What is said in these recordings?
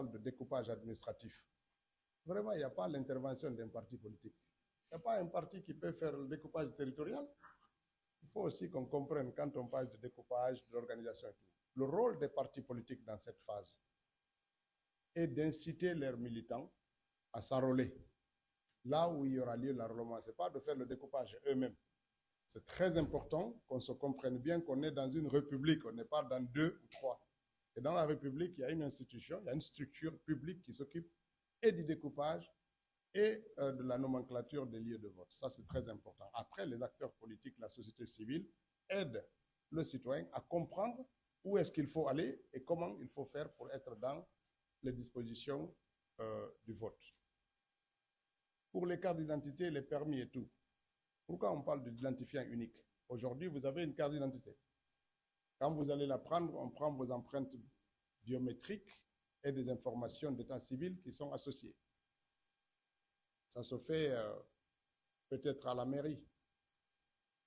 parle de découpage administratif, vraiment, il n'y a pas l'intervention d'un parti politique. Il n'y a pas un parti qui peut faire le découpage territorial. Il faut aussi qu'on comprenne quand on parle de découpage, de l'organisation et tout. Le rôle des partis politiques dans cette phase est d'inciter leurs militants à s'enrôler. Là où il y aura lieu l'enrôlement, ce n'est pas de faire le découpage eux-mêmes. C'est très important qu'on se comprenne bien qu'on est dans une république, on n'est pas dans 2 ou 3. Et dans la république, il y a une institution, il y a une structure publique qui s'occupe et du découpage et de la nomenclature des lieux de vote. Ça, c'est très important. Après, les acteurs politiques, la société civile, aident le citoyen à comprendre où est-ce qu'il faut aller et comment il faut faire pour être dans les dispositions du vote. Pour les cartes d'identité, les permis et tout, pourquoi on parle d'identifiant unique? Aujourd'hui, vous avez une carte d'identité. Quand vous allez la prendre, on prend vos empreintes biométriques et des informations d'état civil qui sont associées. Ça se fait peut-être à la mairie.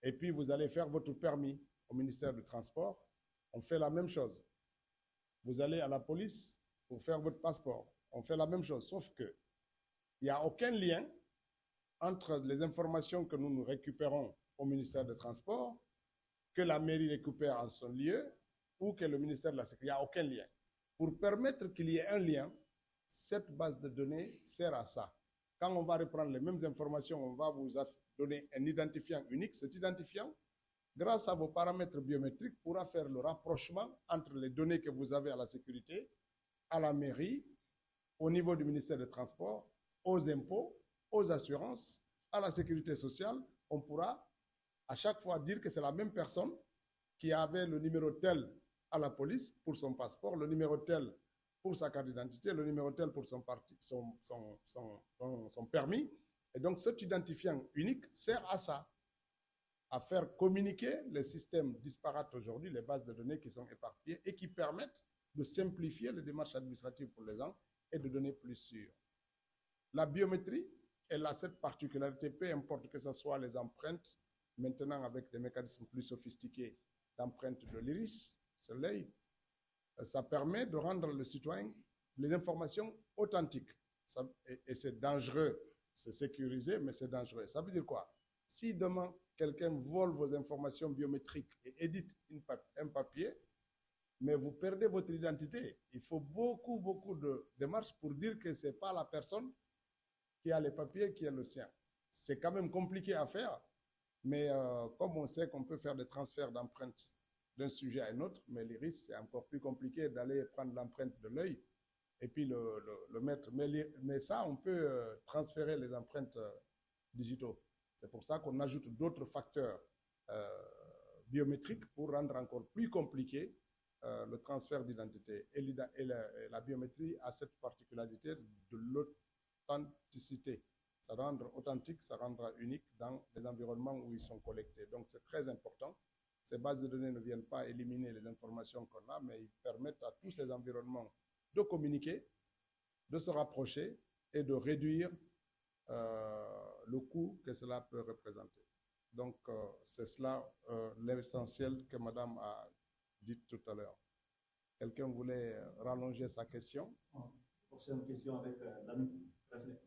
Et puis, vous allez faire votre permis au ministère du Transport. On fait la même chose. Vous allez à la police pour faire votre passeport. On fait la même chose, sauf que il n'y a aucun lien entre les informations que nous récupérons au ministère des Transports, que la mairie récupère en son lieu, ou que le ministère de la Sécurité. Il n'y a aucun lien. Pour permettre qu'il y ait un lien, cette base de données sert à ça. Quand on va reprendre les mêmes informations, on va vous donner un identifiant unique. Cet identifiant, grâce à vos paramètres biométriques, pourra faire le rapprochement entre les données que vous avez à la sécurité, à la mairie, au niveau du ministère des Transports, aux impôts, aux assurances, à la sécurité sociale. On pourra à chaque fois dire que c'est la même personne qui avait le numéro tel à la police pour son passeport, le numéro tel pour sa carte d'identité, le numéro tel pour son permis. Et donc, cet identifiant unique sert à ça, à faire communiquer les systèmes disparates aujourd'hui, les bases de données qui sont éparpillées et qui permettent de simplifier les démarches administratives pour les gens et de donner plus sûr. La biométrie, elle a cette particularité, peu importe que ce soit les empreintes, maintenant avec des mécanismes plus sophistiqués d'empreintes de l'iris, c'est l'œil, ça permet de rendre le citoyen les informations authentiques. Et c'est dangereux, c'est sécurisé, mais c'est dangereux. Ça veut dire quoi? Si demain, quelqu'un vole vos informations biométriques et édite un papier, mais vous perdez votre identité, il faut beaucoup de démarches pour dire que ce n'est pas la personne qui a les papiers qui est le sien. C'est quand même compliqué à faire, mais comme on sait qu'on peut faire des transferts d'empreintes d'un sujet à un autre, mais l'iris, c'est encore plus compliqué d'aller prendre l'empreinte de l'œil et puis le mettre. Mais ça, on peut transférer les empreintes digitaux. C'est pour ça qu'on ajoute d'autres facteurs biométriques pour rendre encore plus compliqué le transfert d'identité. Et la biométrie a cette particularité de l'authenticité. Ça rend authentique, ça rendra unique dans les environnements où ils sont collectés. Donc, c'est très important. Ces bases de données ne viennent pas éliminer les informations qu'on a, mais ils permettent à tous ces environnements de communiquer, de se rapprocher et de réduire le coût que cela peut représenter. Donc, c'est cela l'essentiel que Madame a dit tout à l'heure. Quelqu'un voulait rallonger sa question? C'est une question avec l'ami président.